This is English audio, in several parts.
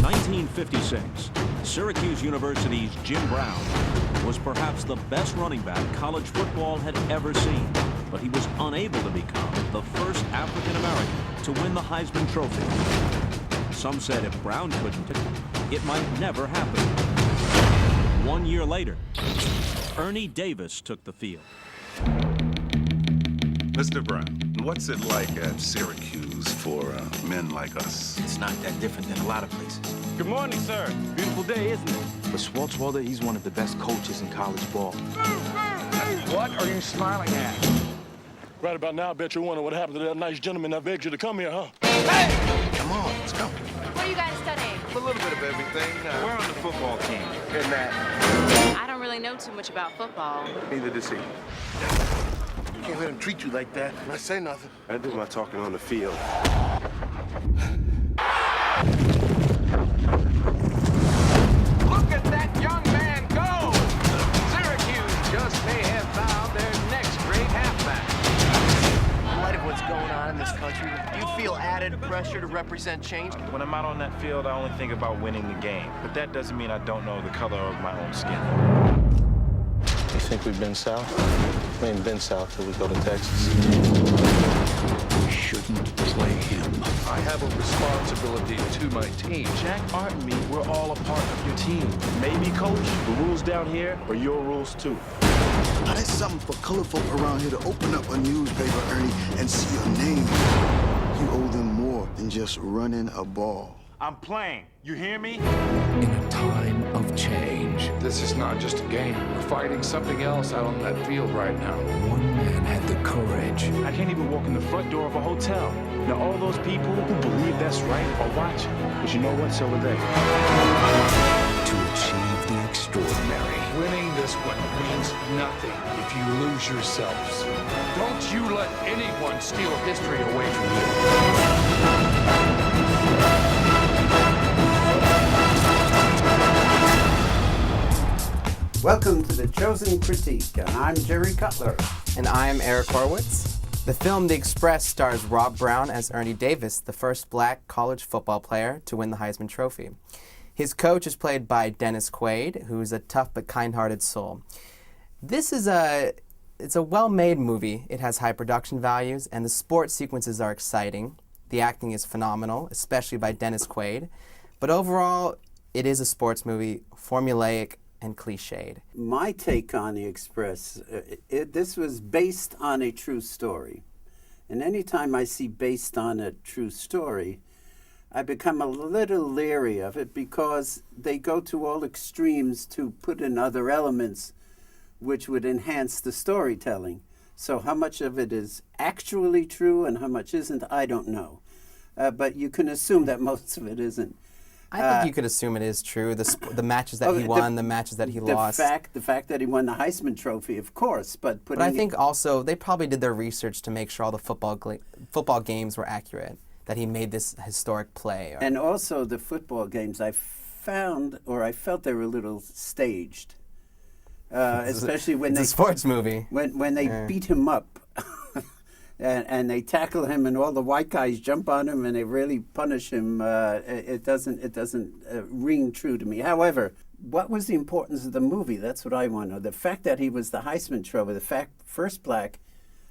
1956, Syracuse University's Jim Brown was perhaps the best running back college football had ever seen, but he was unable to become the first African American to win the Heisman Trophy. Some said if Brown couldn't, it might never happen. 1 year later, Ernie Davis took the field. Mr. Brown, what's it like at Syracuse for men like us? It's not that different than a lot of places. Good morning, sir. Beautiful day, isn't it? But Schwartzwalder, he's one of the best coaches in college ball. What are you smiling at? Right about now, I bet you're wondering what happened to that nice gentleman that begged you to come here, huh? Hey! Come on, let's go. What are you guys studying? A little bit of everything. We're on the football team. And that. I don't really know too much about football. Neither does he. You can't let him treat you like that. I say nothing. I do my talking on the field. Look at that young man go! Syracuse just may have found their next great halfback. In light of what's going on in this country, do you feel added pressure to represent change? When I'm out on that field, I only think about winning the game. But that doesn't mean I don't know the color of my own skin. You think we've been south? We ain't been south till we go to Texas. We shouldn't play him. I have a responsibility to my team. Jack, Art, and me, we're all a part of your team. Maybe, coach, the rules down here are your rules too. Now, that's something for color folk around here to open up a newspaper, Ernie, and see your name. You owe them more than just running a ball. I'm playing. You hear me? In a time of change, This is not just a game. We're fighting something else out on that field right now. one man had the courage. I can't even walk in the front door of a hotel. Now, all those people who believe that's right are watching. But you know what? So are they. To achieve the extraordinary. Winning this one means nothing if you lose yourselves. Don't you let anyone steal history away from you. Welcome to The Chosen Critique, and I'm Jerry Cutler. And I am Eric Horwitz. The film The Express stars Rob Brown as Ernie Davis, the first black college football player to win the Heisman Trophy. His coach is played by Dennis Quaid, who's a tough but kind-hearted soul. It's a well-made movie. It has high production values, and the sports sequences are exciting. The acting is phenomenal, especially by Dennis Quaid. But overall, it is a sports movie, formulaic and cliched. My take on The Express, this was based on a true story. And anytime I see based on a true story, I become a little leery of it because they go to all extremes to put in other elements which would enhance the storytelling. So how much of it is actually true and how much isn't, I don't know. But you can assume that most of it isn't. I think you could assume it is true. The matches that he won, the matches that he lost. The fact that he won the Heisman Trophy, of course. But I think also they probably did their research to make sure all the football games were accurate, that he made this historic play. And also the football games, I felt they were a little staged. Especially when it's a sports movie. When they beat him up. And they tackle him, and all the white guys jump on him, and they really punish him. It doesn't ring true to me. However, what was the importance of the movie? That's what I want to know. The fact that he was the Heisman Trophy, the fact first black,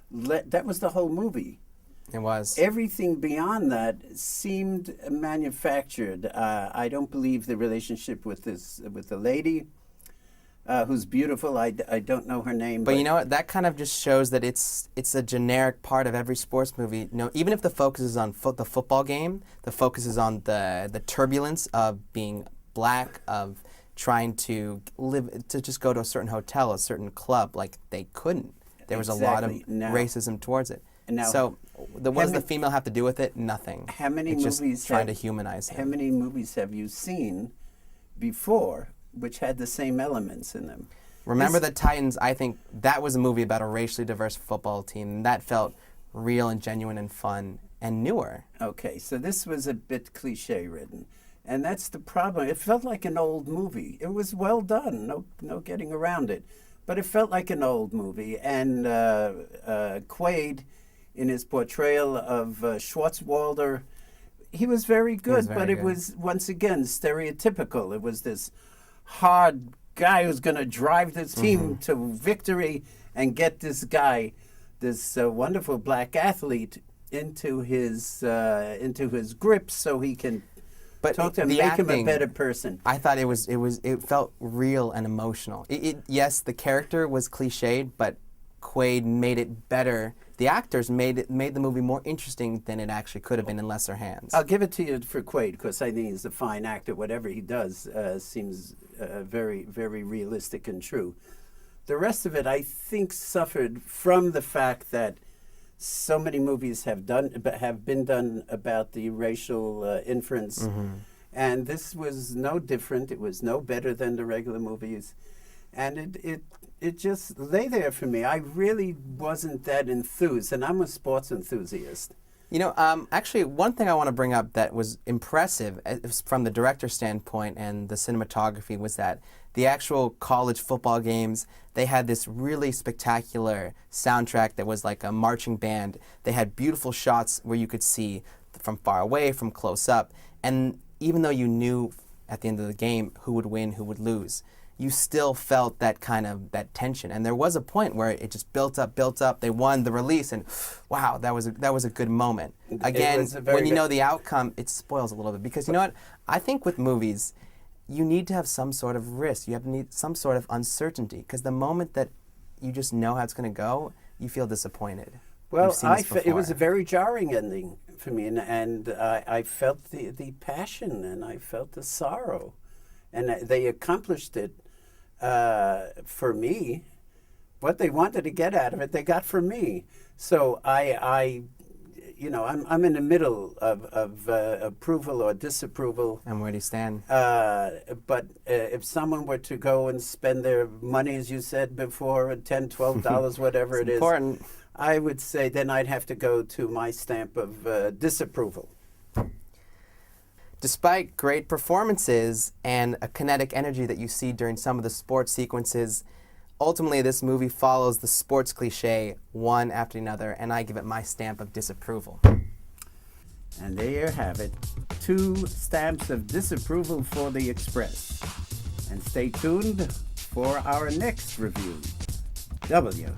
that was the whole movie. It was. Everything beyond that seemed manufactured. I don't believe the relationship with the lady. Who's beautiful. I don't know her name. But you know what? That kind of just shows that it's a generic part of every sports movie. No, even if the focus is on the football game, the focus is on the turbulence of being black, of trying to just go to a certain hotel, a certain club. Like, they couldn't. There was a lot of racism towards it. So what does the female have to do with it? Nothing. How many it's movies just trying to humanize him. How many movies have you seen before which had the same elements in them? Remember the Titans, I think that was a movie about a racially diverse football team. That felt real and genuine and fun and newer. Okay, so this was a bit cliche-ridden. And that's the problem. It felt like an old movie. It was well done, no getting around it. But it felt like an old movie. And Quaid, in his portrayal of Schwartzwalder, He was very good, very but it good. was, once again, stereotypical. It was this hard guy who's going to drive this team to victory and get this guy, this wonderful black athlete, into his grip so he can talk to him, make him a better person. I thought it felt real and emotional. Yes, the character was cliched, but Quaid made it better. The actors made the movie more interesting than it actually could have been in lesser hands. I'll give it to you for Quaid, because I think he's a fine actor. Whatever he does seems very, very realistic and true. The rest of it, I think, suffered from the fact that so many movies have been done about the racial inference, and this was no different. It was no better than the regular movies, and it just lay there for me. I really wasn't that enthused, and I'm a sports enthusiast. You know, actually, one thing I want to bring up that was impressive from the director's standpoint and the cinematography was that the actual college football games, they had this really spectacular soundtrack that was like a marching band. They had beautiful shots where you could see from far away, from close up, and even though you knew at the end of the game who would win, who would lose, you still felt that that tension. And there was a point where it just built up. They won the release, and wow, that was a good moment. Again, when you know the outcome, it spoils a little bit. Because you know what? I think with movies, you need to have some sort of risk. You need some sort of uncertainty. Because the moment that you just know how it's going to go, you feel disappointed. Well, it was a very jarring ending for me, and I felt the passion, and I felt the sorrow. And they accomplished it for me. What they wanted to get out of it, they got from me. So I'm in the middle of approval or disapproval. And where do you stand? But if someone were to go and spend their money, as you said before, $10, $12, whatever it is, important. I would say then I'd have to go to my stamp of disapproval. Despite great performances and a kinetic energy that you see during some of the sports sequences, ultimately this movie follows the sports cliche one after another, and I give it my stamp of disapproval. And there you have it, 2 stamps of disapproval for The Express. And stay tuned for our next review. W.